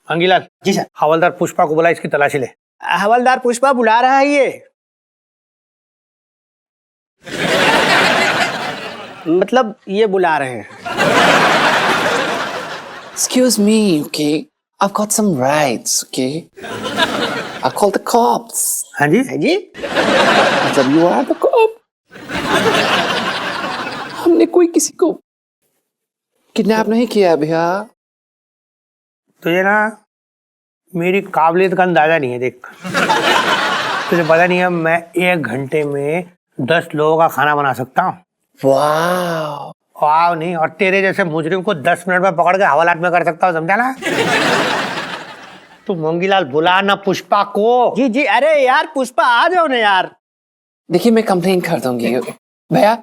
अंगीलाल जी sir. हवलदार पुष्पा को बुला, इसकी तलाशी ले। हवलदार पुष्पा बुला रहा है ये। मतलब ये बुला रहे हैं। Excuse me, okay? I've got some rights, okay? I call the cops. हाँ जी है जी। मतलब you are the cop. हमने कोई किसी को किडनैप नहीं किया भैया। तुझे ना मेरी काबिलियत का अंदाजा नहीं है। देख, तुझे पता नहीं है मैं 1 घंटे में 10 लोगों का खाना बना सकता हूँ। वाह। वाह नहीं, और तेरे जैसे मुजरिम को 10 मिनट में पकड़ के हवालात में कर सकता हूँ, समझा ना? तू मंगीलाल बुला ना पुष्पा को। जी जी। अरे यार पुष्पा आ जाओ ना यार। देखिए मैं कंप्लेन कर दूंगी भैया।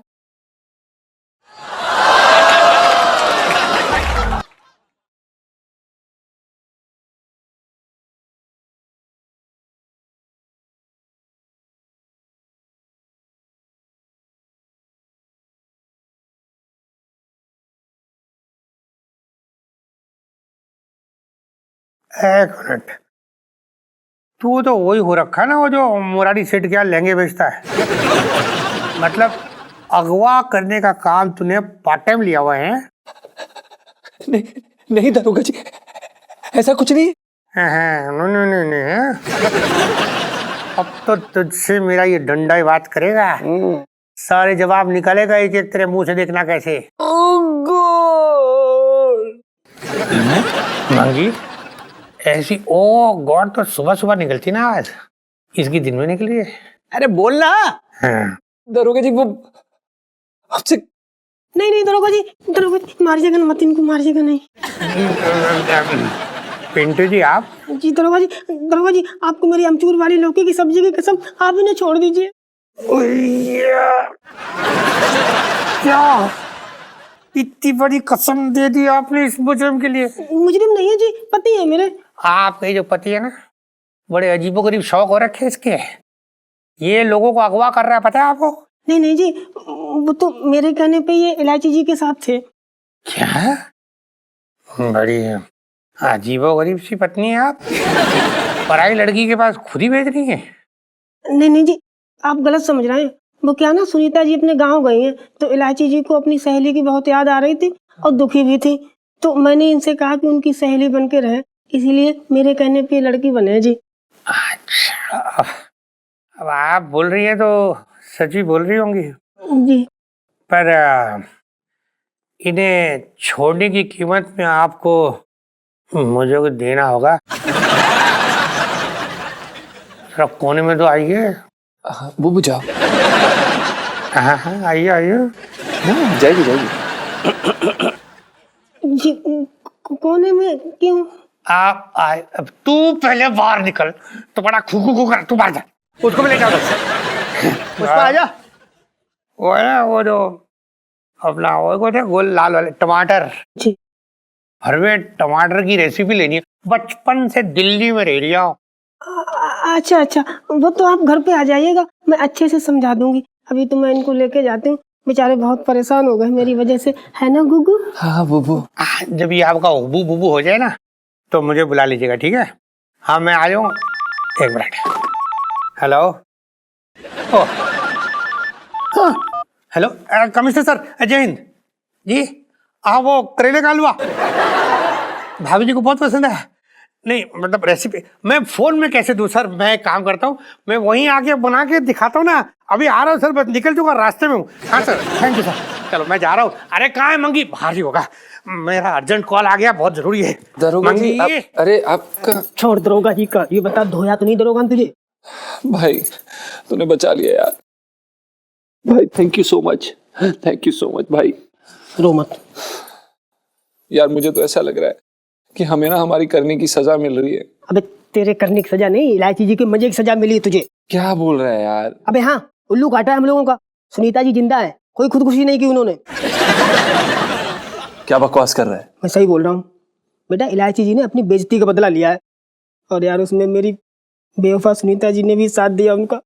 एक मिनट, तू तो वही हो रखा ना, वो जो मुरारी सेठ के यहाँ लहंगे बेचता है। मतलब अगवा करने का काम तूने पार्ट टाइम लिया हुआ है? नहीं नहीं दरोगा जी, ऐसा कुछ नहीं। नहीं। अब तो तुझसे मेरा ये डंडा ही बात करेगा। सारे जवाब निकालेगा एक एक, तेरे मुंह से देखना कैसे। मंगी ऐसी ओ गॉड तो सुबह सुबह निकलती ना, आज इसकी दिन में निकली है। अरे बोल ना। हाँ। दरोगा जी वो आपसे नहीं दरोगा जी, मारिएगा ना मत, इनको मारिएगा नहीं। पिंटू जी आप? जी दरोगा जी आपको मेरी अमचूर वाली लौकी की सब्जी की कसम, आप इन्हें छोड़ दीजिए। क्या इतनी बड़ी कसम दे दी आपने इस मुजरिम के लिए? मुजरिम नहीं है जी, पति है मेरे। आपके जो पति है ना, बड़े अजीबोगरीब शौक हो रखे इसके। ये लोगों को अगवा कर रहा है, पता है आपको? नहीं जी, वो तो मेरे कहने पे ये इलायची जी के साथ थे। क्या? बड़ी अजीबोगरीब सी पत्नी है आप। पराई लड़की के पास खुद ही भेज रही है। नहीं जी, आप गलत समझ रहे हैं। वो क्या ना, सुनीता जी अपने गांव गई हैं, तो इलायची जी को अपनी सहेली की बहुत याद आ रही थी और दुखी भी थी। तो मैंने इनसे कहा कि उनकी सहेली बन के रहे, इसीलिए मेरे कहने पे लड़की बने जी। अच्छा, अब आप बोल रही है तो सच ही बोल रही होंगी जी। पर इन्हें छोड़ने की कीमत में आपको मुझे कुछ देना होगा। सब कोने में तो आइए। बुबू जाओ। हाँ आइए जाइए। जी कोने में क्यों? आप आए, अब तू पहले बाहर निकल। तो बड़ा खू कर, तू बाहर जा, उसको भी ले जाओ। पुष्पा आ जा। वो है वो जो अपना वो थे गोल लाल वाले टमाटर। जी। भरवे टमाटर की रेसिपी लेनी है, बचपन से दिल्ली में रह रही हो। अच्छा, वो तो आप घर पे आ जाइएगा, मैं अच्छे से समझा दूंगी। अभी तो मैं इनको लेके जाती हूँ, बेचारे बहुत परेशान हो गए मेरी वजह से, है ना गुगू? हाँ बुबू। जब ये आपका उबू बुबू हो जाए ना, तो मुझे बुला लीजिएगा, ठीक है? हाँ मैं आ जाऊँ, 1 minute. Hello hello commissioner sir, जय हिंद जी। हाँ वो करेले का हलवा भाभी जी को बहुत पसंद है। नहीं मतलब रेसिपी मैं फोन में कैसे दूं सर, मैं एक काम करता हूँ, मैं वहीं आके बना के दिखाता हूँ ना। अभी आ रहा हूँ सर, बस निकल चुका, रास्ते में हूँ। हाँ सर, थैंक यू सर। चलो मैं जा रहा हूँ। अरे कहाँ है मंगी? बाहर ही होगा, मेरा अर्जेंट कॉल आ गया, बहुत जरूरी है। दरोगा जी अरे आपका छोड़ दरोगा जी का, ये बता धोया तो नहीं दरोगा तुझे? भाई तूने बचा लिया यार। भाई थैंक यू सो मच भाई। रो मत यार, मुझे तो ऐसा लग रहा है कि हमें ना हमारी करने की सजा मिल रही है। अबे तेरे करने की सजा नहीं, इलायची जी के मजे की सजा मिली तुझे। क्या बोल रहा है यार? अबे हाँ, उल्लू काटा है हम लोगों का। सुनीता जी जिंदा है, कोई खुदकुशी नहीं की उन्होंने। क्या बकवास कर रहा है? मैं सही बोल रहा हूँ बेटा, इलायची जी ने अपनी बेइज्जती का बदला लिया है। और यार उसमें मेरी बेवफा सुनीता जी ने भी साथ दिया उनका।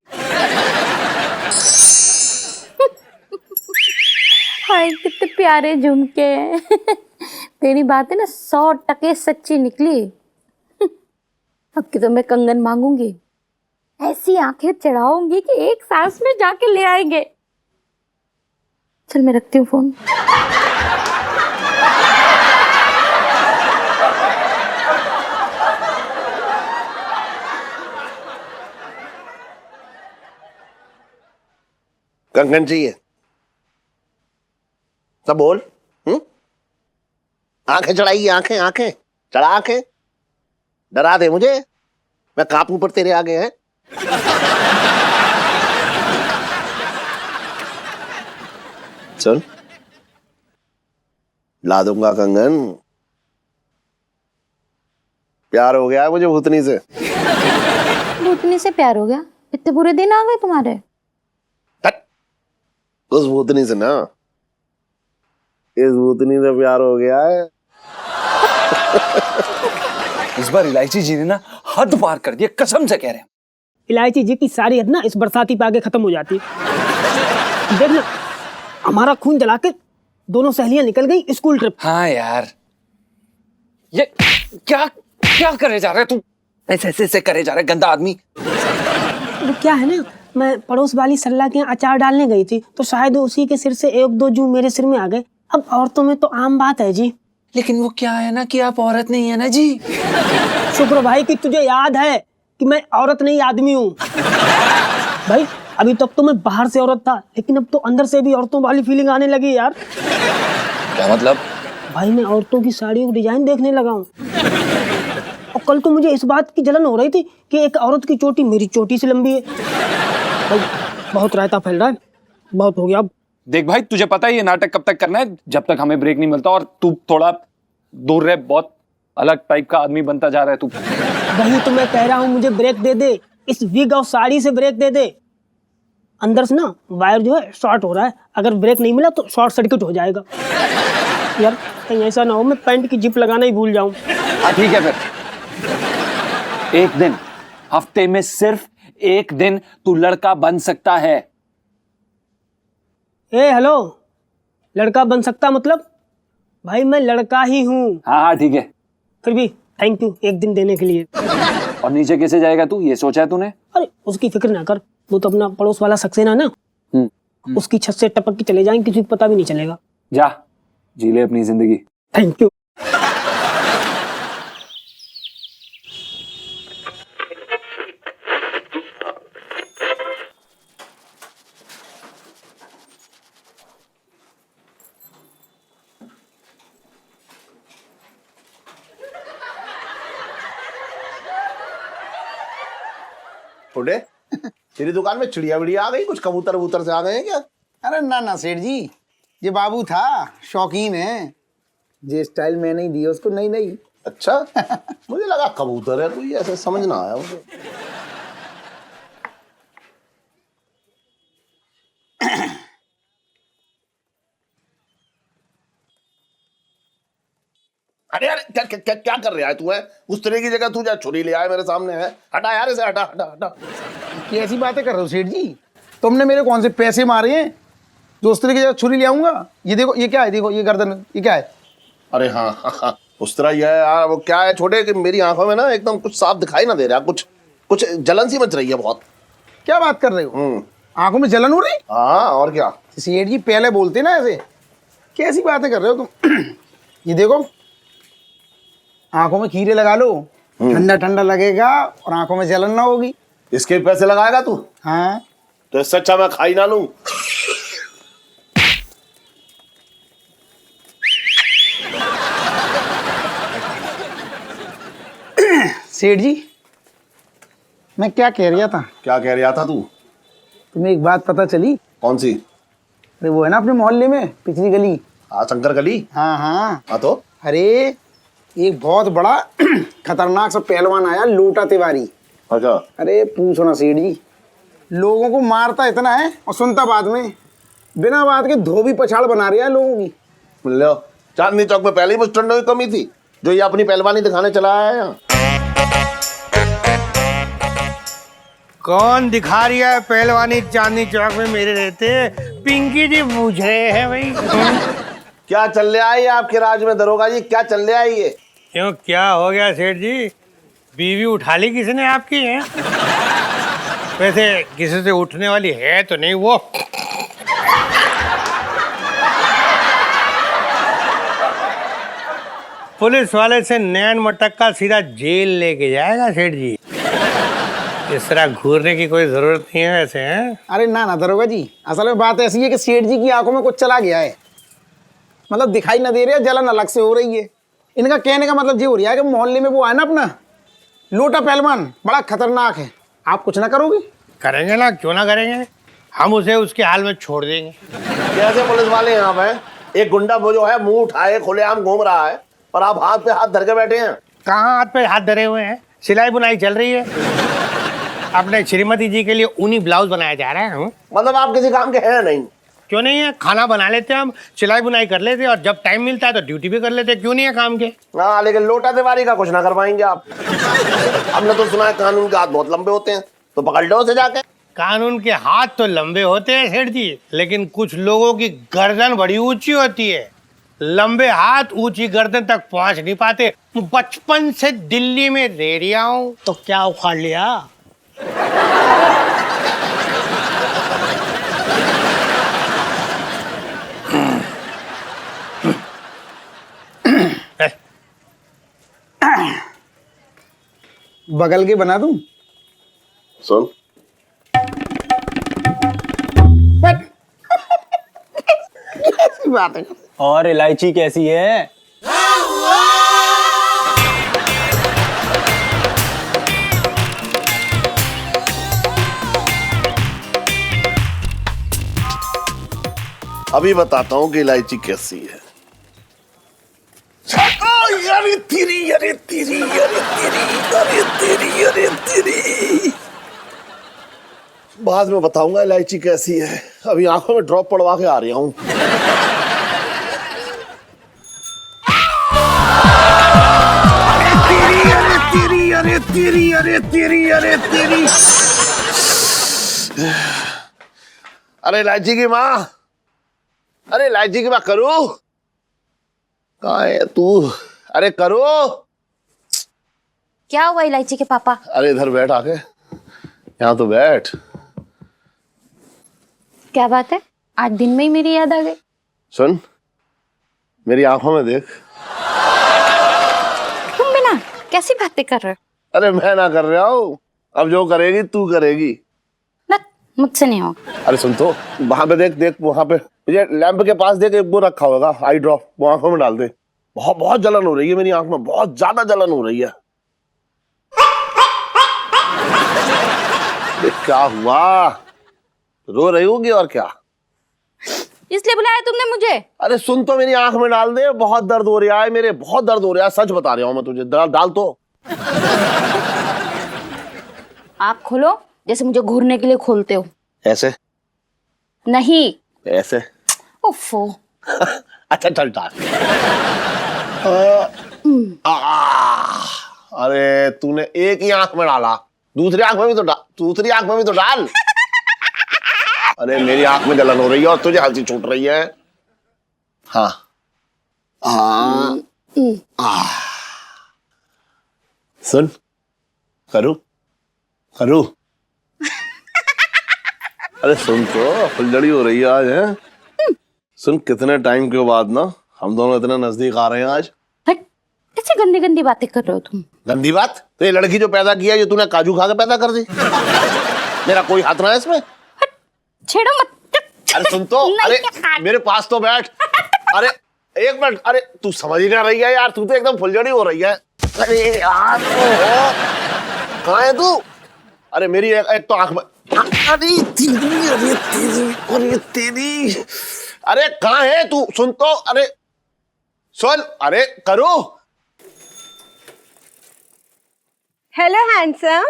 हाय कितने प्यारे झुमके हैं। तेरी बात है ना 100% सच्ची निकली। अब की तो मैं कंगन मांगूंगी, ऐसी आंखें चढ़ाऊंगी कि एक सांस में जाके ले आएंगे। चल मैं रखती हूँ फोन। कंगन चाहिए? सब बोल। आंखें चढ़ाई, आंखें आंखें चढ़ा, आंखें डरा दे मुझे, मैं कांपू पर तेरे आगे है। सुन, ला दूंगा कंगन। प्यार हो गया है मुझे भूतनी से। भूतनी से प्यार हो गया? इतने बुरे दिन आ गए तुम्हारे? उस भूतनी से ना, इस भूतनी से प्यार हो गया है। इस बार इलायची जी ने ना हद पार कर दी, कसम से कह रहे हैं। इलायची जी की सारी हद ना इस बरसाती पे आगे खत्म हो जाती। देख ना, हमारा खून जला के दोनों सहेलियां निकल गई स्कूल ट्रिप। हाँ यार, ये क्या क्या करे जा रहे तू? ऐसे ऐसे करे जा रहे गंदा आदमी। वो क्या है ना, मैं पड़ोस वाली सल्ला के यहाँ अचार डालने गई थी, तो शायद उसी के सिर से एक दो जू मेरे सिर में आ गए। अब औरतों में तो आम बात है जी। लेकिन वो क्या है ना कि आप औरत नहीं है ना जी। शुक्र भाई कि तुझे याद है कि मैं औरत नहीं आदमी हूँ। भाई अभी तक तो मैं बाहर से औरत था, लेकिन अब तो अंदर से भी औरतों वाली फीलिंग आने लगी यार। क्या मतलब? भाई मैं औरतों की साड़ियों की डिजाइन देखने लगा हूँ। और कल तो मुझे इस बात की जलन हो रही थी कि एक औरत की चोटी मेरी चोटी से लंबी है। भाई बहुत रायता फैल रहा है, बहुत हो गया अब। देख भाई, तुझे पता है ये नाटक कब तक करना है, जब तक हमें ब्रेक नहीं मिलता। और तू थोड़ा दूर रह, बहुत अलग टाइप का आदमी बनता जा रहा है तू। वही तो मैं कह रहा हूँ, मुझे ब्रेक दे दे, इस विग और साड़ी से ब्रेक दे दे। अंदर से ना वायर जो है शॉर्ट हो रहा है, अगर ब्रेक नहीं मिला तो शॉर्ट सर्किट हो जाएगा। यार कहीं ऐसा ना हो मैं पैंट की जिप लगाना ही भूल जाऊं। हाँ ठीक है, फिर एक दिन, हफ्ते में सिर्फ एक दिन तू लड़का बन सकता है। ए हेलो, लड़का बन सकता मतलब? भाई मैं लड़का ही हूँ। हाँ हाँ ठीक है। फिर भी थैंक यू एक दिन देने के लिए। और नीचे कैसे जाएगा तू, ये सोचा है तूने? अरे उसकी फिक्र ना कर, वो तो अपना पड़ोस वाला सक्सेना ना, उसकी छत से टपक के चले जाएंगे, किसी को पता भी नहीं चलेगा। जा जी ले अपनी जिंदगी। Thank you. छोटे, तेरी दुकान में चिड़िया विड़िया आ गई? कुछ कबूतर वबूतर से आ गए हैं क्या? अरे ना ना सेठ जी, ये बाबू था, शौकीन है। जे स्टाइल मैंने ही दी उसको, नहीं नहीं। अच्छा मुझे लगा कबूतर है कोई, ऐसा समझ ना आया मुझे। अरे अरे क्या क्या क्या कर रहा है तू? है उस तरह की जगह तू जा छुरी ले आया मेरे सामने है। हटा यार इसे, हटा हटा हटा। कैसी बातें कर रहे हो सेठ जी? तुमने मेरे कौन से पैसे मारे हैं जो उस तरह की जगह छुरी ले आऊंगा? ये देखो, ये क्या है? देखो ये गर्दन, ये क्या है? अरे हाँ हाँ हाँ, उस तरह ही है यार। वो क्या है छोटे कि मेरी आंखों में ना एकदम कुछ साफ दिखाई ना दे रहा, कुछ कुछ जलन सी मच रही है बहुत। क्या बात कर रहे हो? आंखों में जलन हो रही? हाँ और क्या। सेठ जी पहले बोलते ना ऐसे, कैसी बातें कर रहे हो तुम? ये देखो, आंखों में खीरे लगा लो, ठंडा ठंडा लगेगा और आंखों में जलन ना होगी। इसके पैसे लगाएगा तू? हाँ तो इससे अच्छा मैं खाई ना लूं। सेठ जी मैं क्या कह रहा था? क्या कह रहा था तू? तुम्हें एक बात पता चली? कौन सी? अरे वो है ना अपने मोहल्ले में पिछली गली। हाँ शंकर गली। हाँ हाँ हाँ तो अरे एक बहुत बड़ा खतरनाक सा पहलवान आया, लोटा तिवारी। अच्छा। अरे पूछो ना सेठ जी, लोगों को मारता इतना है और सुनता बाद में, बिना बात के धोबी पछाड़ बना रहा है लोगों की। लो, चांदनी चौक में पहले ही बस स्टैंडों की कमी थी जो ये अपनी पहलवानी दिखाने चला आया है यहाँ। कौन दिखा रहा है पहलवानी चांदनी चौक में मेरे रहते? पिंकी जी पूछ रहे हैं भाई। क्या चल रहा है आपके राज में दरोगा जी? क्या चल रहा है ये? क्यों क्या हो गया सेठ जी? बीवी उठा ली किसी ने आपकी है? वैसे किसी से उठने वाली है तो नहीं वो? पुलिस वाले से नैन मटक्का सीधा जेल लेके जाएगा सेठ जी। इस तरह घूरने की कोई जरूरत नहीं है वैसे, हैं? अरे ना ना दरोगा जी, असल में बात ऐसी है कि सेठ जी की आंखों में कुछ चला गया है। मतलब दिखाई ना दे रही है, जलन अलग से हो रही है। इनका कहने का मतलब ये हो रहा है कि मोहल्ले में वो है ना अपना लोटा पहलवान, बड़ा खतरनाक है। आप कुछ ना करोगे? करेंगे ना, क्यों ना करेंगे। हम उसे उसके हाल में छोड़ देंगे। कैसे पुलिस वाले यहाँ पे? एक गुंडा वो जो है मुंह उठाए खुलेआम घूम रहा है और आप हाथ पे हाथ धर के बैठे हैं। कहाँ हाथ पे हाथ धरे हुए हैं? सिलाई बुनाई चल रही है। अपने श्रीमती जी के लिए ऊनी ब्लाउज बनाया जा रहा है। मतलब आप किसी काम के हैं नहीं? क्यों नहीं है, खाना बना लेते हैं हम, सिलाई बुनाई कर लेते हैं और जब टाइम मिलता है तो ड्यूटी भी कर लेते हैं। क्यों नहीं है काम के? हाँ, लेकिन लोटा दीवारी का कुछ ना करवाएंगे आप। हमने तो सुना है कानून के हाथ बहुत लंबे होते हैं, तो पकड़ लो उसे जाके। कानून के हाथ तो लंबे होते हैं सेठ जी, लेकिन कुछ लोगों की गर्दन बड़ी ऊंची होती है। लंबे हाथ ऊंची गर्दन तक पहुंच नहीं पाते। बचपन से दिल्ली में रह रहा हूं तो क्या उखाड़ लिया। बगल के बना दूं? सुन, कैसी बात है? और इलायची कैसी है? अभी बताता हूँ कि इलायची कैसी है। अरे तेरी, अरे तेरी, अरे तेरी, अरे तेरी, अरे तेरी। बाद में बताऊंगा इलायची कैसी है। अभी आंखों में ड्रॉप पड़वा के आ रहा हूँ। अरे तेरी, अरे तेरी, अरे तेरी, अरे तेरी। अरे इलायची की माँ, अरे इलायची की माँ, करो कहाँ है तू? अरे करो। क्या हुआ इलायची के पापा? अरे इधर बैठ आके, यहाँ तो बैठ। क्या बात है, आज दिन में ही मेरी याद आ गई? सुन, मेरी आंखों में देख। तुम बिना कैसी बातें कर रहे हो? अरे मैं ना कर रहा हूँ, अब जो करेगी तू करेगी ना, मुझसे नहीं होगा। अरे सुन तो, वहां पे देख, देख वहां पे ये लैंप के पास देख, एक वो रखा होगा आई ड्रॉप, वो आंखों में डाल दे। बहुत बहुत जलन हो रही है मेरी आंख में, बहुत ज्यादा जलन हो रही है। क्या हुआ? रो रही होगी और क्या? इसलिए बुलाया तुमने मुझे? अरे सुन तो, मेरी आंख में डाल दे, बहुत दर्द हो रहा है मेरे, बहुत दर्द हो रहा है, सच बता रहा हूं मैं तुझे। डाल तो। आप खोलो जैसे मुझे घूरने के लिए खोलते हो। ऐसे नहीं, ऐसे। ओफो। अच्छा चल डाल। अरे तूने एक ही आंख में डाला, दूसरी आंख में भी तो डाल, दूसरी आंख में भी तो डाल। अरे मेरी आंख में जलन हो रही है और तुझे हंसी छूट रही है। हाँ सुन, करूं करूं? अरे सुन तो, फुलझड़ी हो रही है आज, है? सुन, कितने टाइम के बाद ना हम दोनों इतने नजदीक आ रहे हैं आज। हट, ऐसे गंदी गंदी बातें कर रहे हो तुम। गंदी बात? तो ये लड़की जो पैदा किया, ये तूने काजू खा के पैदा कर दी। मेरा कोई हाथ ना है इसमें। छेड़ो मत। अरे सुन तो, अरे मेरे पास तो बैठ। अरे एक मिनट, अरे तू समझ ही ना रही है यार, तू तो एकदम फुलझड़ी हो रही है। अरे यार कहाँ है तू? अरे मेरी एक तो आंख में, अरे तेरी, अरे तेरी, अरे तेरी। अरे कहाँ है तू? सुन तो, अरे सुन, अरे करो। Hello handsome.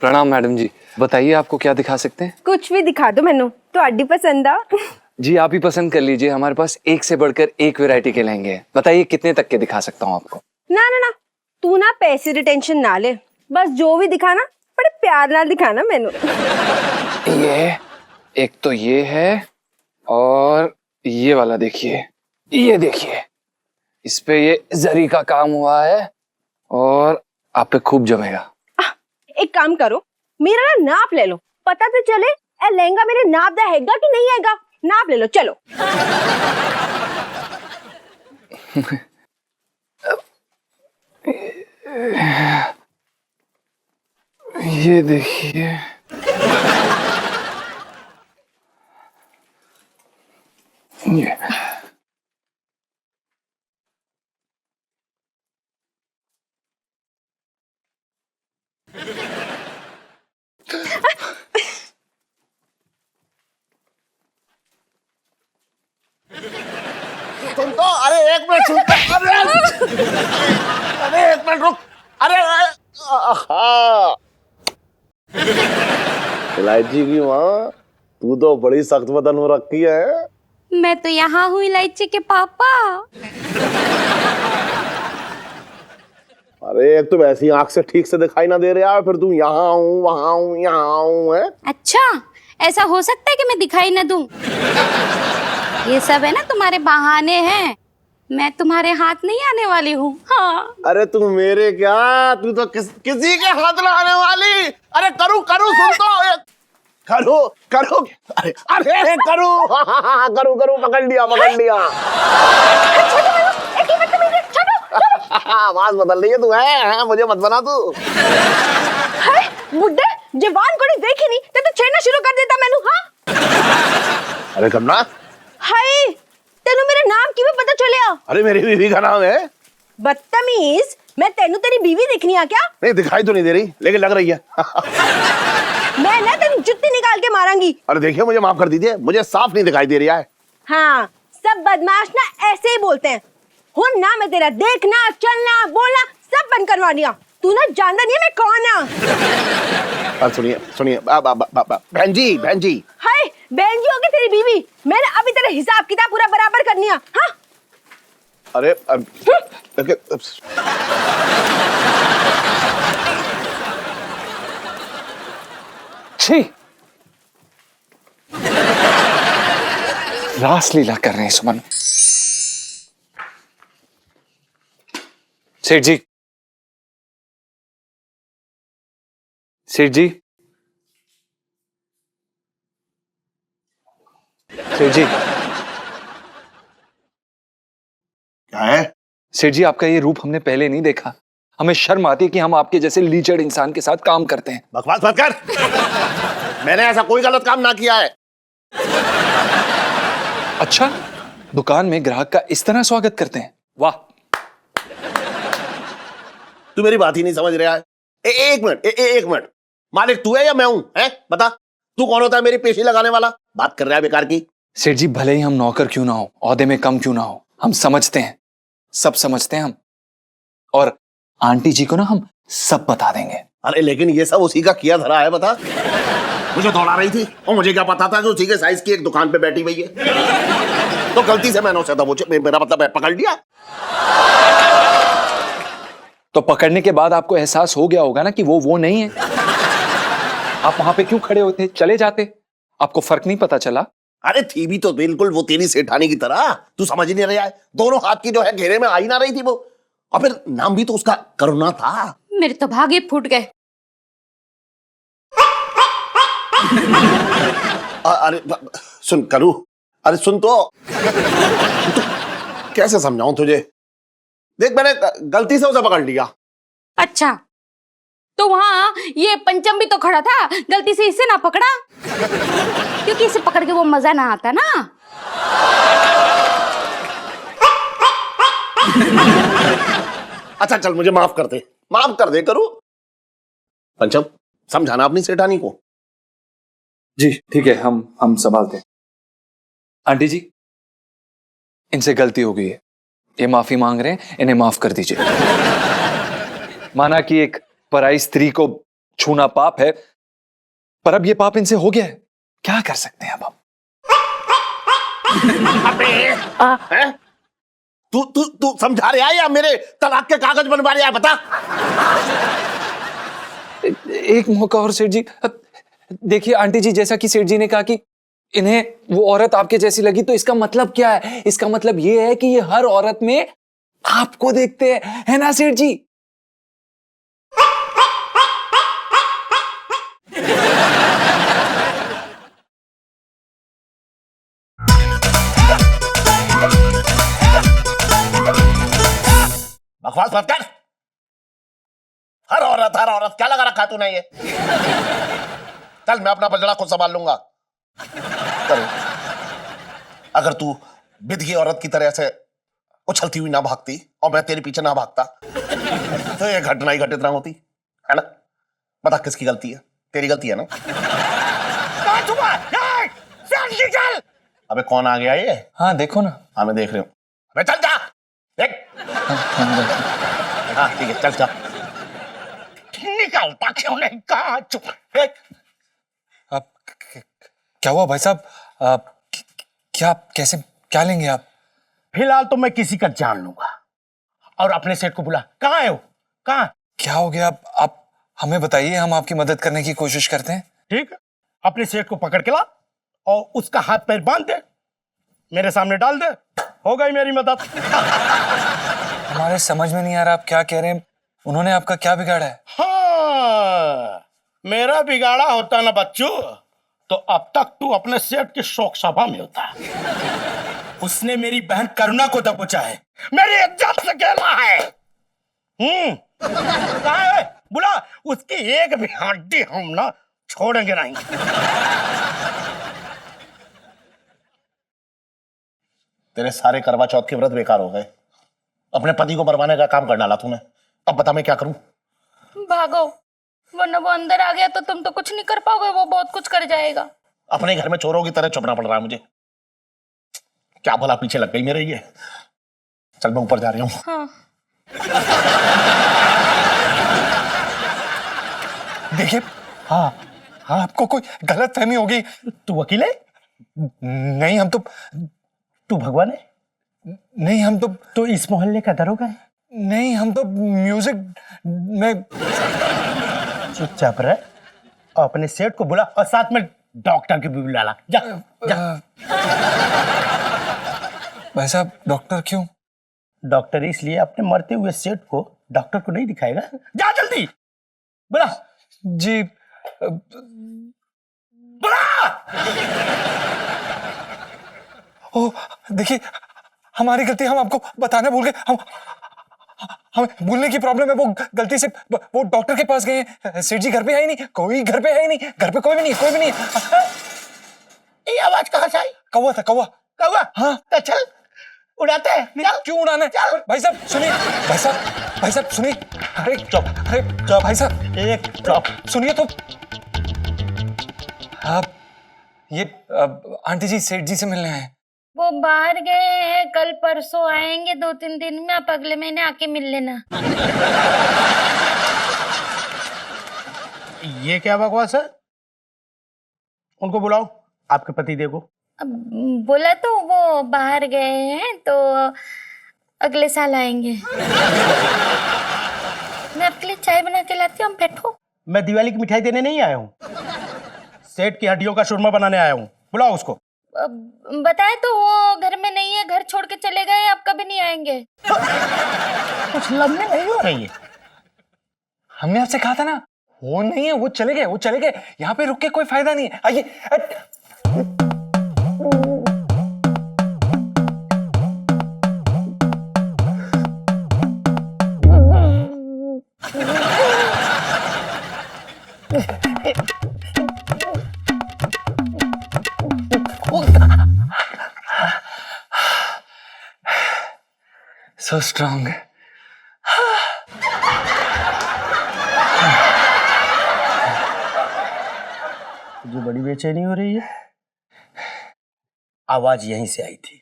प्रणाम मैडम जी, बताइए आपको क्या दिखा सकते हैं? कुछ भी दिखा दो मैनू, तो पसंद आ। जी आप ही पसंद कर लीजिए, हमारे पास एक से बढ़कर एक वैरायटी के लहंगे हैं। बताइए कितने तक के दिखा सकता हूँ आपको? ना ना ना, तू ना पैसे की टेंशन ना ले, बस जो भी दिखाना बड़े प्यार नाल दिखाना मैनू। ये एक तो ये है, और ये वाला देखिए, ये देखिए, इस पे ये जरी का काम हुआ है और आप पे खूब जमेगा। एक काम करो, मेरा ना नाप ले लो, पता तो चले ए लहंगा मेरे नाप दा हैगा कि नहीं हैगा। नाप ले लो, चलो। ये देखिए, ये सुन तो, अरे एक मिनट सुन तो, अरे एक मिनट रुक, अरे आहा। इलायची की माँ, तू तो बड़ी सख्त बदन हो रखी है। मैं तो यहाँ हूँ इलायची के पापा। अरे एक तो वैसी आंख से ठीक से दिखाई ना दे रहा है, फिर तू यहाँ हूँ वहाँ हूँ यहाँ हूँ है। अच्छा, ऐसा हो सकता है कि मैं दिखाई न दूं? ये सब है ना तुम्हारे बहाने हैं, मैं तुम्हारे हाथ नहीं आने वाली हूँ। हाँ। अरे तू मेरे क्या, तू तो किसी के हाथ ना आने वाली। अरे करूँ करूँ, सुन तो, करूँ करूँ, अरे अरे करूँ, करूँ करूँ, पकड़ लिया पकड़ लिया। आवाज बदल रही है तू, है मुझे मत बना तू। बुड्ढे जवान को देखी नहीं तो छेड़ना शुरू कर देता मैनू। हाँ अरे कमना, हाय तेनू मेरा नाम किਵੇਂ पता चलिया? अरे मेरी बीवी का नाम है। बदतमीज, मैं तेनू तेरी बीवी दिखनी आ क्या? नहीं दिखाई तो नहीं दे रही, लेकिन लग रही है। मैं ना तेरी जुत्ती निकाल के मारांगी। अरे देखिए, मुझे माफ कर दीजिए, मुझे साफ नहीं दिखाई दे रहा है। हाँ, सब बदमाश ना ऐसे ही बोलते हैं। हो ना, मैं तेरा देखना चलना बोलना सब बंद करवा दिया। तू ना जानता नहीं है मैं कौन हूँ। सुनिए सुनिए, बहन जी बहन जी। हाय बहन जी होगी तेरी बीवी, मैंने अभी तेरा हिसाब किताब पूरा बराबर कर लिया। हाँ अरे छी, रासलीला कर रहे हैं सुमन। सेठ जी, सेठ जी, सेठ जी, क्या है? सेठ जी, आपका ये रूप हमने पहले नहीं देखा। हमें शर्म आती है कि हम आपके जैसे लीचड़ इंसान के साथ काम करते हैं। बकवास मत कर। मैंने ऐसा कोई गलत काम ना किया है। अच्छा, दुकान में ग्राहक का इस तरह स्वागत करते हैं? वाह। तू मेरी बात ही नहीं समझ रहा है। एक मिनट, एक मिनट, मालिक तू है या मैं हूं? है बता, तू कौन होता है मेरी पेशी लगाने वाला? बात कर रहा है बेकार की। सेठ जी, भले ही हम नौकर क्यों ना हो, ओहदे में कम क्यों ना हो, हम समझते हैं, सब समझते हैं हम। और आंटी जी को ना हम सब बता देंगे। अरे लेकिन ये सब उसी का किया धरा है, बता। मुझे दौड़ा रही थी और मुझे क्या पता था कि उसी के साइज की एक दुकान पे बैठी हुई है। तो गलती से मैंने उसे दबोचे, मेरा मतलब है पकड़ लिया। तो पकड़ने के बाद आपको एहसास हो गया होगा ना कि वो नहीं है। आप वहां पे क्यों खड़े होते? चले जाते, आपको फर्क नहीं पता चला? अरे थी भी तो बिल्कुल वो तेरी सेठानी की तरह, तू समझ ही नहीं रहा है। दोनों हाथ की जो है घेरे में आ ही ना रही थी वो, और फिर नाम भी तो उसका करुणा था। मेरे तो भागे फूट गए। अरे सुन करू, अरे सुन तो कैसे समझाऊं तुझे? देख, मैंने गलती से उसे पकड़ लिया। अच्छा, तो वहाँ ये पंचम भी तो खड़ा था, गलती से इसे ना पकड़ा? क्योंकि इसे पकड़ के वो मजा ना आता ना। अच्छा चल, मुझे माफ कर दे करू। पंचम, समझाना अपनी सेठानी को। जी ठीक है, हम संभालते हैं। आंटी जी, इनसे गलती हो गई है, ये माफी मांग रहे हैं, इन्हें माफ कर दीजिए। माना कि एक पराई स्त्री को छूना पाप है, पर अब ये पाप इनसे हो गया है, क्या कर सकते हैं अब हम? हैं? तू समझा रहा है या मेरे तलाक के कागज बनवा रहा है? बता। एक मौका और सेठ जी। देखिए आंटी जी, जैसा कि सेठ जी ने कहा कि इन्हें वो औरत आपके जैसी लगी, तो इसका मतलब क्या है? इसका मतलब ये है कि ये हर औरत में आपको देखते हैं, है ना सेठ जी? बकवास मत कर। हर औरत क्या लगा रखा तूने ये? चल मैं अपना बजड़ा खुद संभाल लूंगा। चल अगर तू बिदगी औरत की तरह से उछलती हुई ना भागती और मैं तेरे पीछे ना भागता तो ये घटना ही घटित ना होती, है ना? बता किसकी गलती है? तेरी गलती है ना? चल। अबे कौन आ गया ये? हाँ देखो ना। हाँ मैं देख रही हूँ। अबे चल जा देख। हाँ ठीक है चल जा। निकलता क्यों नहीं? कहा चुप। आप क्या हुआ भाई साहब? क्या कैसे क्या लेंगे आप? फिलहाल तो मैं किसी का जान लूंगा और अपने सेठ को बुला। कहाँ है वो? कहाँ? क्या हो गया? आप हमें बताइए, हम आपकी मदद करने की कोशिश करते हैं। ठीक है, अपने सेठ को पकड़ के ला और उसका हाथ पैर बांध दे, मेरे सामने डाल दे, हो गई मेरी मदद। हमारे समझ में नहीं आ रहा आप क्या कह रहे हैं। उन्होंने आपका क्या बिगाड़ा है? हाँ, मेरा बिगाड़ा होता ना बच्चों तो अब तक तू अपने सेठ की शोक सभा में होता। उसने मेरी बहन करुणा को दबोचा है, मेरी इज्जत से खेला है। कहाँ है? बुला, उसकी एक भी हड्डी हम ना छोड़ेंगे नहीं। तेरे सारे करवा चौथ के व्रत बेकार हो गए। अपने पति को मरवाने का काम कर डाला तूने। अब बता मैं क्या करूं? भागो, वरना वो अंदर आ गया तो तुम तो कुछ नहीं कर पाओगे, वो बहुत कुछ कर जाएगा। अपने घर में चोरों की तरह चुपना पड़ रहा है मुझे। क्या भला पीछे लग गई मेरे ये। चल मैं ऊपर जा रही हूँ। हाँ। देखिए, हाँ हाँ आपको कोई गलत फहमी होगी। तू वकील है? नहीं हम तो। तू भगवान है? नहीं हम तो इस मोहल्ले का दरोगा है? नहीं हम तो म्यूजिक में। चुपचाप रह और अपने सेठ को बुला और साथ में डॉक्टर की भी बुला ला। जा जा। भाई साहब डॉक्टर क्यों? डॉक्टर इसलिए अपने मरते हुए सेठ को डॉक्टर को नहीं दिखाएगा। जा जल्दी बुला। जी बुला। ओ देखिए, हमारी गलती, हम आपको बताना भूल गए। हमें भूलने की प्रॉब्लम है। वो गलती से वो डॉक्टर के पास गए हैं। सेठ जी घर पे है ही नहीं, कोई घर पे है ही नहीं, घर पे कोई भी नहीं, कोई भी नहीं। ये आवाज कहाँ से आई? कौवा था, कौवा। कौवा? हाँ तो चल उड़ाते हैं। चल। क्यों उड़ाना है? भाई साहब सुनिए, भाई साहब सुनिए। अरे चुप, अरे भाई साहब एक चुप सुनिए तो। आप ये आंटी जी सेठ जी से मिलने आए। वो बाहर गए हैं, कल परसों आएंगे, 2-3 दिन में। आप अगले महीने आके मिल लेना। ये क्या बकवास है? उनको बुलाओ, आपके पति देखो। अब बोला तो वो बाहर गए हैं तो अगले साल आएंगे। मैं आपके लिए चाय बना के लाती हूँ, आप बैठो। मैं दिवाली की मिठाई देने नहीं आया हूँ, सेठ की हड्डियों का शूरमा बनाने आया हूँ। बुलाओ उसको। बताए तो वो घर में नहीं है, घर छोड़ के चले गए, आप कभी नहीं आएंगे। कुछ लम्बे नहीं हो रही है। हमने आपसे कहा था ना, वो नहीं है, वो चले गए, वो चले गए। यहाँ पे रुक के कोई फायदा नहीं है। आइए। So strong. जो बड़ी बेचैनी हो रही है, आवाज यहीं से आई थी।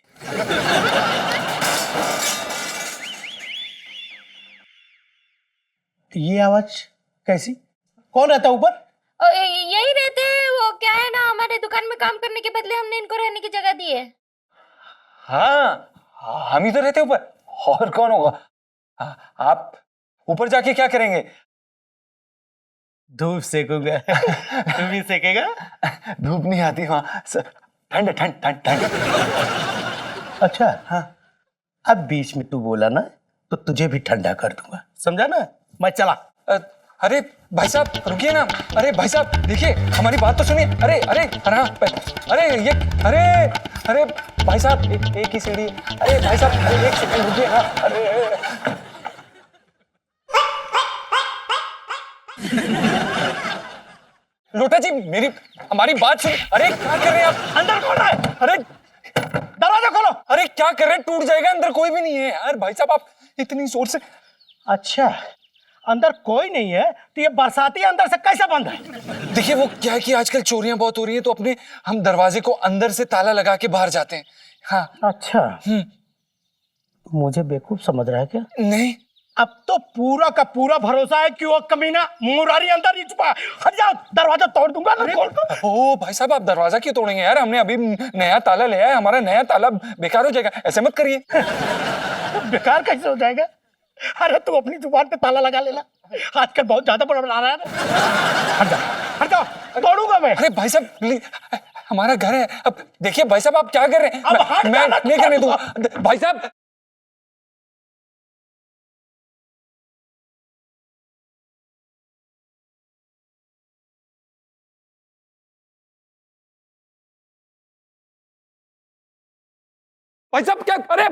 ये आवाज कैसी? कौन रहता ऊपर? यही रहते हैं वो। क्या है ना, हमारे दुकान में काम करने के बदले हमने इनको रहने की जगह दी है। हाँ हम ही तो रहते ऊपर, और कौन होगा? आप ऊपर जाके क्या करेंगे? धूप सेकूंगा। तू भी सेकेगा? धूप नहीं आती वहां, ठंड ठंड ठंड ठंड। अच्छा हाँ, अब बीच में तू बोला ना तो तुझे भी ठंडा कर दूंगा, समझा ना? मैं चला। अरे भाई साहब रुकिए ना। अरे भाई साहब देखिए हमारी बात तो सुनिए। अरे अरे अरे ये अरे अरे भाई साहब एक ही सीढ़ी। अरे भाई साहब अरे एक सेकंड रुकिए ना। अरे लोटा जी मेरी हमारी बात सुनिए। अरे क्या कर रहे हैं आप? अंदर कौन है? अरे दरवाजा खोलो। अरे क्या कर रहे हैं? टूट जाएगा, अंदर कोई भी नहीं है यार। भाई साहब आप इतनी जोर से। अच्छा अंदर कोई नहीं है तो ये बरसाती अंदर से कैसे बंद है? देखिए वो क्या है कि आजकल चोरियां बहुत हो रही है, तो अपने हम दरवाजे को अंदर से ताला लगा के बाहर जाते हैं। हाँ। अच्छा मुझे बेवकूफ समझ रहा है क्या? नहीं अब तो पूरा का पूरा भरोसा है कि वो कमीना मुरारी अंदर ही छुपा है। हट जाओ, दरवाजा तोड़ दूंगा ना खोल कर। ओ भाई साहब आप दरवाजा क्यों तोड़ेंगे यार? हमने अभी नया ताला लिया है, हमारा नया ताला बेकार हो जाएगा। ऐसे मत करिए। बेकार कैसे हो जाएगा? अरे तू अपनी जुबान पे ताला लगा लेना, आजकल बहुत ज्यादा बड़ा रहा है ना। हट जाओ तोड़ूंगा मैं। अरे भाई साहब प्लीज, हमारा घर है। अब देखिए भाई साहब आप क्या कर रहे हैं? अब हट मैं जाना, नहीं करने दूंगा भाई साहब। भाई साहब क्या? अरे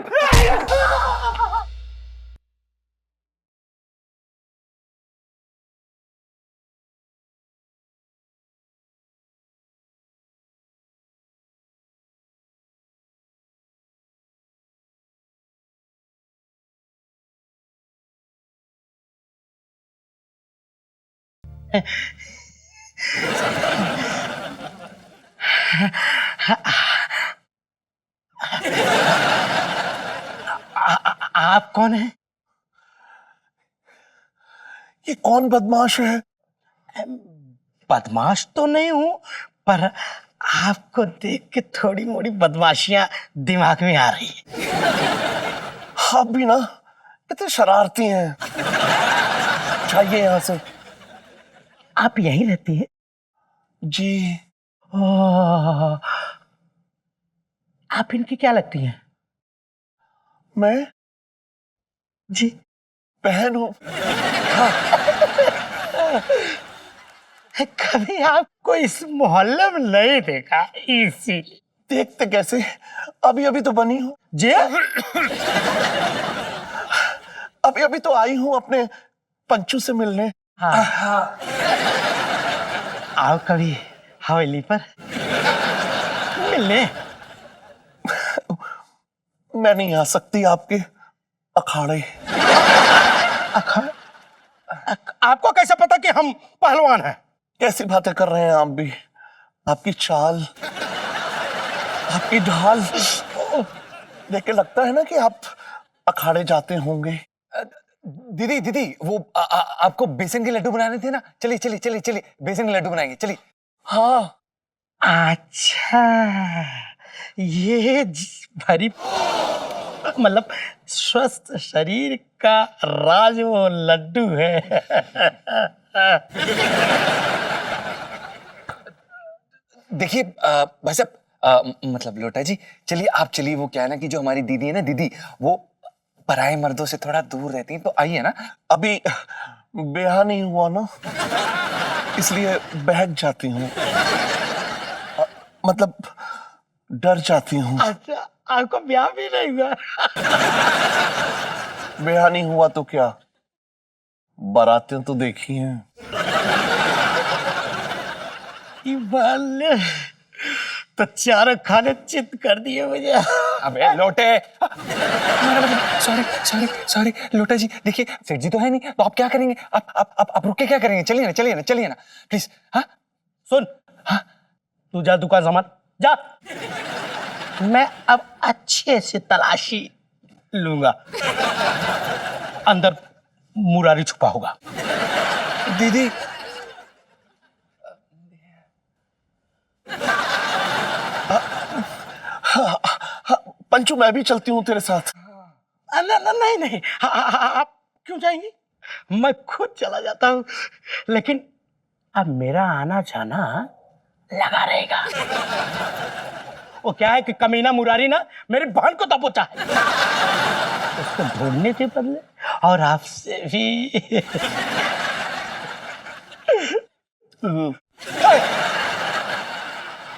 आप कौन है? ये कौन बदमाश है? बदमाश तो नहीं हूं, पर आपको देख के थोड़ी मोड़ी बदमाशियां दिमाग में आ रही है। आप भी ना इतने शरारती हैं। चाहिए यहाँ से। आप यहीं रहती हैं? जी। ओह, आप इनकी क्या लगती हैं? मैं जी बहन हूँ। कभी आपको इस मोहल्ले में नहीं देखा, इसीलिए। देखते कैसे, अभी अभी तो बनी हूँ। जी अभी अभी तो आई हूँ अपने पंचू से मिलने। हाँ। आओ कभी हवेली पर मिलने। मैं नहीं आ सकती आपके अखाड़े। आपको कैसे पता कि हम पहलवान हैं? कैसी बातें कर रहे हैं आप भी? आपकी चाल, आपकी ढाल देख के लगता है ना कि आप अखाड़े जाते होंगे। दीदी दीदी वो आपको बेसन के लड्डू बनाने थे ना? चलिए चलिए चलिए चलिए बेसन के लड्डू बनाएंगे, चलिए। हाँ। अच्छा ये भरी मतलब स्वस्थ शरीर का राज वो लड्डू है। देखिए भाई साहब मतलब लोटा जी चलिए आप चलिए। वो क्या है ना कि जो हमारी दीदी है ना, दीदी वो पराये मर्दों से थोड़ा दूर रहती हैं, तो आइए ना। अभी ब्याह नहीं हुआ ना, इसलिए बहक जाती हूँ, मतलब डर जाती हूँ। अच्छा आपको ब्याह भी नहीं हुआ? ब्याह नहीं हुआ तो क्या, बारातें तो देखी हैं। तो चारों खाने चित कर दिए मुझे। अबे लोटे। सॉरी सॉरी सॉरी लोटा जी, देखिए सेठ जी तो है नहीं, तो आप क्या करेंगे? आप रुक के क्या करेंगे? चलिए ना चलिए ना चलिए ना प्लीज। हाँ सुन, हाँ तू जा दुकान संभाल जा, मैं अब अच्छे से तलाशी लूंगा। अंदर मुरारी छुपा होगा। दीदी पंचू मैं भी चलती हूँ तेरे साथ। नहीं नहीं, आप क्यों जाएंगी? मैं खुद चला जाता हूँ, लेकिन अब मेरा आना जाना लगा रहेगा। वो क्या है कि कमीना मुरारी ना मेरी बहन को दबोचा है। उसको ढूंढने के बदले और आपसे भी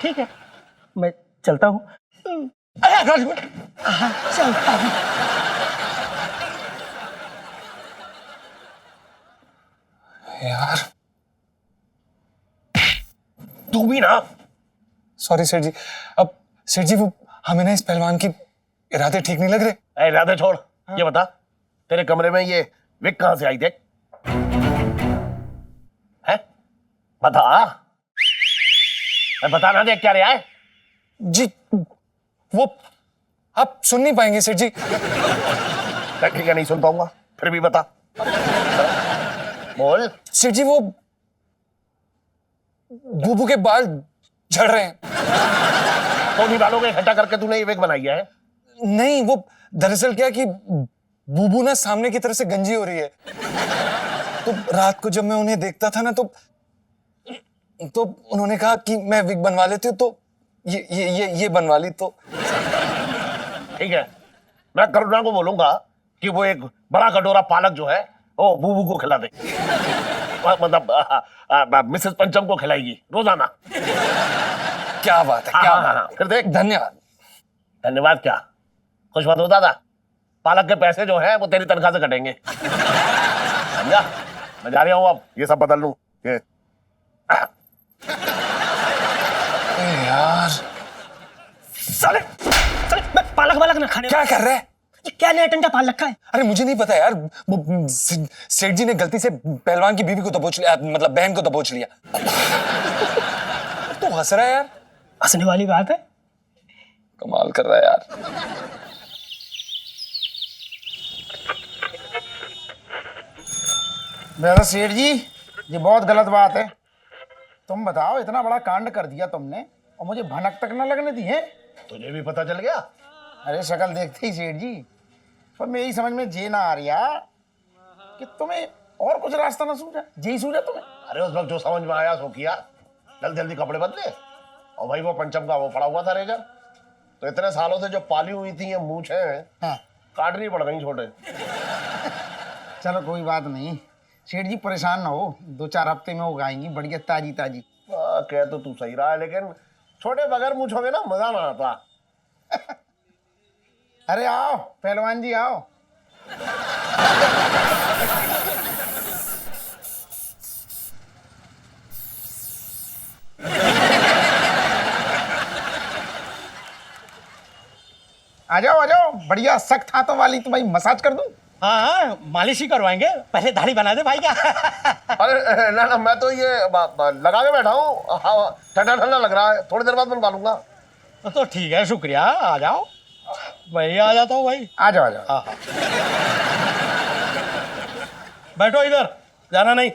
ठीक है, मैं चलता हूँ। हाँ, चलता हूँ। यार तू भी ना। सॉरी सेठ जी। अब सेठ जी वो हमें ना इस पहलवान की इरादे ठीक नहीं लग रहे। इरादे छोड़, ये बता तेरे कमरे में ये विग कहां से आई? देख है, बता। बता ना, देख क्या रहा है? जी वो आप सुन नहीं पाएंगे सेठ जी। ठीक है, नहीं सुन पाऊंगा, फिर भी बता। बोल। सेठ जी वो बूबू के बाल झड़ रहे हैं। तो नहीं बालों में इकट्ठा करके तूने ये विग बनाई है? नहीं, वो दरअसल क्या कि बूबू ना सामने की तरफ से गंजी हो रही है। तो रात को जब मैं उन्हें देखता था ना तो उन्होंने कहा कि मैं विग बनवा लेती हूँ, तो ये बनवा ली। तो ठीक है, मैं करुणा को बोलूंगा कि वो एक बड़ा कटोरा पालक जो है वो बूबू को खिला दे। मतलब मिसेस पंचम को खिलाएगी रोजाना। क्या बात है, क्या बात है। फिर देख। धन्यवाद। धन्यवाद क्या, खुश मत हो दादा, पालक के पैसे जो है वो तेरी तनख्वाह से कटेंगे। समझा? मैं जा रहा हूँ, अब ये सब बदल लूं। ये यार साले साले, मैं पालक ना खाने। क्या कर रहे हैं? ये क्या नया टंडा पाल रखा है? अरे मुझे नहीं पता यार, वो सेठ जी ने गलती से पहलवान की बीवी को दबोच लिया, मतलब बहन को दबोच लिया। तो हंस रहा है यार। हंसने वाली बात है। कमाल कर रहा है यार। मेरा सेठ जी, ये बहुत गलत बात है। तुम बताओ, इतना बड़ा कांड कर दिया तुमने और मुझे भनक तक ना लगने दी है। तुझे भी पता चल गया? अरे शक्ल देखते ही सेठ जी, पर मेरी समझ में ये ना आ रहा कि तुम्हें और कुछ रास्ता ना सूझा, यही सूझा तुम्हें। अरे उस वक्त जो समझ में आया सो किया, जल्दी जल्दी कपड़े बदले और भाई वो पंचम का वो पड़ा हुआ था रेजर, तो इतने सालों से जो पाली हुई थी ये मूछें हाँ। काटनी पड़ गई छोटे। चलो कोई बात नहीं सेठ जी, परेशान ना हो, 2-4 हफ्ते में उगाएंगी बढ़िया ताजी ताजी। कह तो तू सही रहा है, लेकिन छोटे बगैर मूछों में ना मजा ना आता। अरे आओ पहलवान जी आओ। आ जाओ, बढ़िया सख्त हाथों वाली तुम्हारी मसाज कर दूं। हाँ, मालिश ही करवाएंगे, पहले दाढ़ी बना दे भाई क्या। अरे ना, मैं तो ये लगा के बैठा हूँ, ठंडा ठंडा लग रहा है, थोड़ी देर बाद बनवा लूंगा। तो ठीक है, शुक्रिया, आ जाओ। मैं आ जाता हूँ भाई। आ जाओ। हाँ। बैठो इधर, जाना नहीं।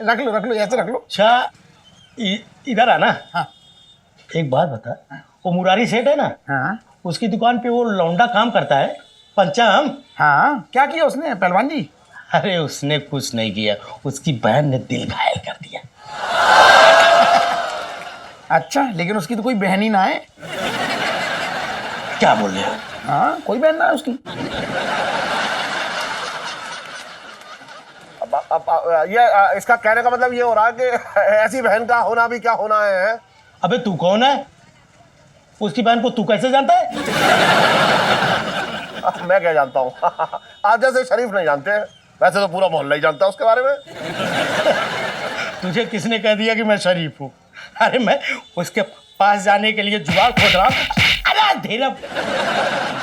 रख लो ऐसे रख लो। अच्छा, इधर आना। हाँ। एक बात बता, वो मुरारी सेठ है ना, हाँ उसकी दुकान पे वो लौंडा काम करता है, पंचम। हाँ, क्या किया उसने पहलवान जी? अरे उसने कुछ नहीं किया, उसकी बहन ने दिल घायल कर दिया। अच्छा, लेकिन उसकी तो कोई बहन ही ना है। क्या बोल रहे हो? हाँ, कोई बहन ना है उसकी। ये इसका कहने का मतलब ये हो रहा है कि ऐसी बहन का होना भी क्या होना है। अबे तू कौन है? उसकी बहन को तू कैसे जानता है? मैं क्या जानता हूँ? आप जैसे शरीफ नहीं जानते, वैसे तो पूरा मोहल्ला ही जानता है उसके बारे में। तुझे किसने कह दिया कि मैं शरीफ हूँ? अरे मैं उसके पास जाने के लिए जुगाड़ खोद रहा हूँ। अरे धीरे,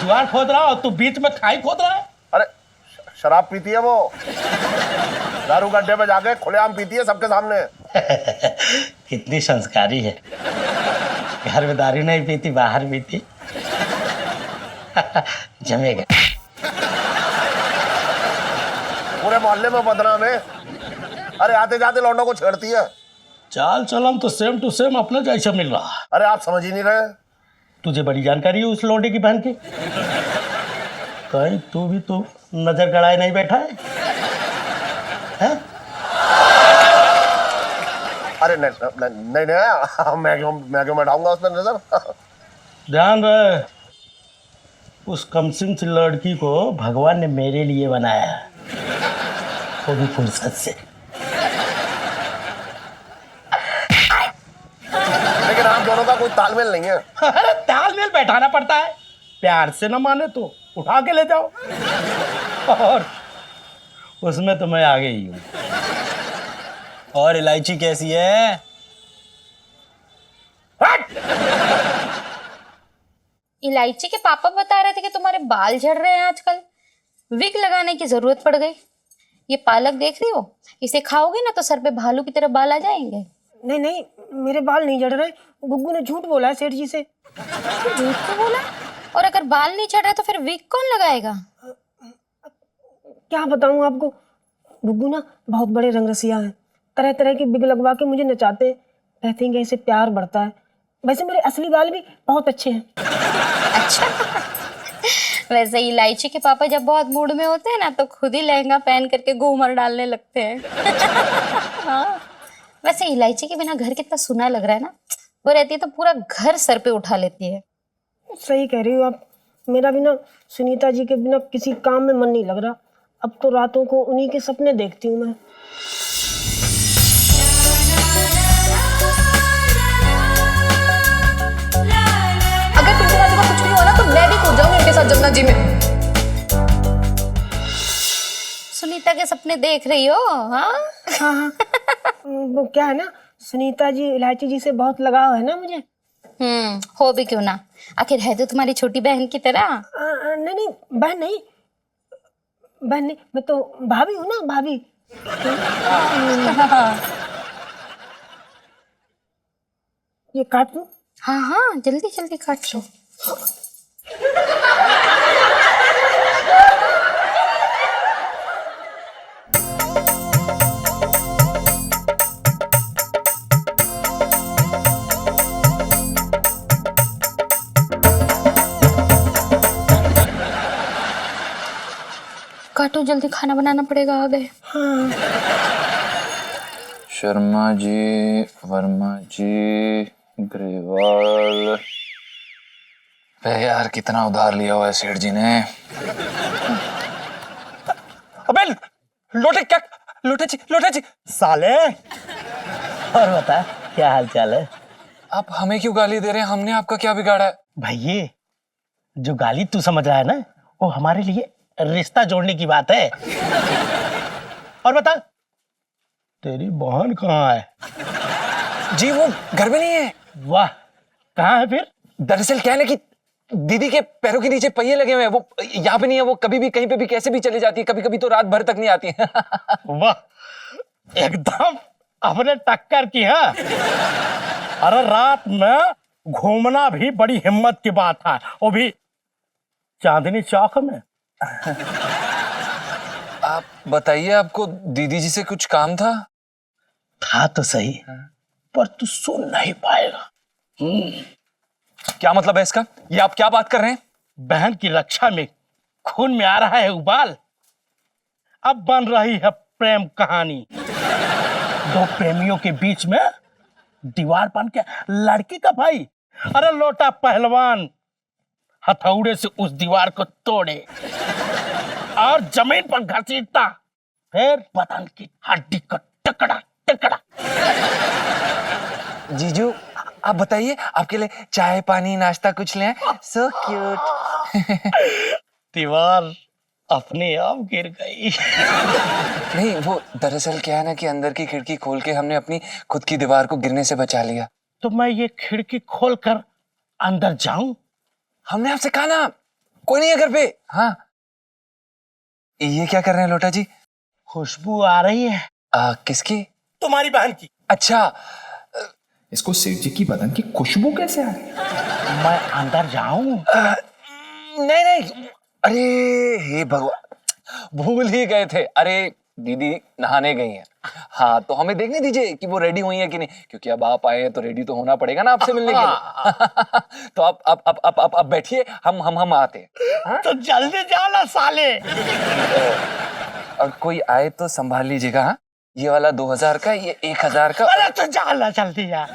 जुगाड़ खोद रहा और तू बीच में खाई खोद रहा है। अरे शराब पीती है वो, दारू गड्ढे पे जाके खुलेआम पीती है सबके सामने। कितनी संस्कारी है, घर में दारू नहीं पीती, बाहर पीती। जमेगा। पूरे मोहल्ले में बदनाम है। अरे आते जाते लौंडों को छेड़ती है। चाल चलन तो सेम टू सेम अपना जैसा मिल रहा है। अरे आप समझ ही नहीं रहे। तुझे बड़ी जानकारी है उस लौंडे की बहन की। कहीं तू भी तो नजर गड़ाए नहीं बैठा है, हैं? अरे नहीं, मैं क्यों बैठाऊंगा उस पर नजर। ध्यान रहे, उस कमसिन सी लड़की को भगवान ने मेरे लिए बनाया है, वो भी फुर्सत से। लेकिन आप दोनों का कोई तालमेल नहीं है। अरे तालमेल बैठाना पड़ता है, प्यार से न माने तो उठा के ले जाओ, और उसमें तो मैं आगे ही हूँ। और इलायची कैसी है? इलायची के पापा बता रहे थे कि तुम्हारे बाल झड़ रहे हैं आजकल, विग लगाने की जरूरत पड़ गई। ये पालक देख रही हो, इसे खाओगे ना तो सर पे भालू की तरह बाल आ जाएंगे। नहीं नहीं, मेरे बाल नहीं झड़ रहे, गुग्गू ने झूठ बोला है सेठ जी से। झूठ तो बोला? और अगर बाल नहीं झड़ रहे तो फिर विग कौन लगाएगा? क्या बताऊं आपको, गुग्गू ना बहुत बड़े रंगरसिया हैं, तरह तरह की बिग लगवा के मुझे नचाते, कहते हैं कि इससे प्यार बढ़ता है। वैसे मेरे असली बाल भी बहुत अच्छे हैं। अच्छा। वैसे इलायची के पापा जब बहुत मूड में होते हैं ना तो खुद ही लहंगा पहन करके घूमर डालने लगते हैं। हाँ। वैसे इलायची के बिना घर कितना सुना लग रहा है ना, वो रहती है तो पूरा घर सर पे उठा लेती है। सही कह रही हो आप, मेरा बिना सुनीता जी के बिना किसी काम में मन नहीं लग रहा। अब तो रातों को उन्हीं के सपने देखती हूँ मैं। अगर पिंटू बाबू का कुछ भी हुआ ना तो मैं भी कूद जाऊंगी उनके साथ जमुना जी में। सुनीता के सपने देख रही हो? हाँ हाँ हाँ। वो क्या है ना, सुनीता जी इलायची जी से बहुत लगाव है ना मुझे। हो भी क्यों ना, आखिर है तो तुम्हारी छोटी बहन की तरह। नहीं नहीं, बहन नहीं, बहन नहीं, मैं तो भाभी हूँ ना, भाभी। ये काट लूं? हाँ हाँ, जल्दी जल्दी काट लो। काटो जल्दी, खाना बनाना पड़ेगा। आ गए। हाँ। शर्मा जी, वर्मा जी, ग्रेवाल। अबे यार कितना उधार लिया हुआ है सेठ जी ने। अबे लोटे जी साले। और बता, क्या हाल चाल है? आप हमें क्यों गाली दे रहे हैं? हमने आपका क्या बिगाड़ा है? भाई ये जो गाली तू समझ रहा है ना, वो हमारे लिए रिश्ता जोड़ने की बात है। और बता, तेरी बहन कहाँ है? जी वो घर में नहीं है। वाह, कहाँ है फिर? दरअसल क्या है ना कि दीदी के पैरों के नीचे पहिए लगे हुए हैं, वो यहाँ पे नहीं है। वो कभी भी कहीं पे भी कैसे भी चली जाती है, कभी कभी तो रात भर तक नहीं आती है। वाह, एकदम अपने टक्कर की। हाँ, अरे रात में घूमना भी बड़ी हिम्मत की बात है, वो भी चांदनी चौक में। आप बताइए, आपको दीदी जी से कुछ काम था? था तो सही, पर तू सुन नहीं पाएगा। क्या मतलब है इसका? ये आप क्या बात कर रहे हैं? बहन की रक्षा में खून में आ रहा है उबाल। अब बन रही है प्रेम कहानी। दो प्रेमियों के बीच में दीवार बन के लड़की का भाई, अरे लोटा पहलवान हथौड़े से उस दीवार को तोड़े और जमीन पर घसीटता, फिर बदन की हड्डी को टुकड़ा टुकड़ा। जीजू आप बताइए, आपके लिए चाय पानी नाश्ता कुछ लें? So cute. दीवार अपने आप गिर गई। नहीं, वो दरअसल क्या है ना कि अंदर की खिड़की खोल के हमने अपनी खुद की दीवार को गिरने से बचा लिया। तो मैं ये खिड़की खोलकर अंदर जाऊं? हमने आपसे कहा ना, कोई नहीं है घर पे। हाँ, ये क्या कर रहे हैं लोटा जी? खुशबू आ रही है। किसकी? तुम्हारी बहन की। अच्छा, इसको सेठ जी की बदन की खुशबू कैसे आ गई? मैं अंदर जाऊं? नहीं नहीं, अरे हे भगवान, भूल ही गए थे। अरे दीदी नहाने गई हैं। हाँ, तो हमें देखने दीजिए कि वो रेडी हुई है कि नहीं, क्योंकि अब आप आए हैं तो रेडी तो होना पड़ेगा ना आपसे मिलने के लिए। तो आप बैठिए, हम आते हैं। हाँ? तो जल्दी जाना साले। और कोई आए तो संभाल लीजिएगा। हाँ, ये वाला 2000 का, ये 1000 का। अरे तो जाना, जल्दी जा।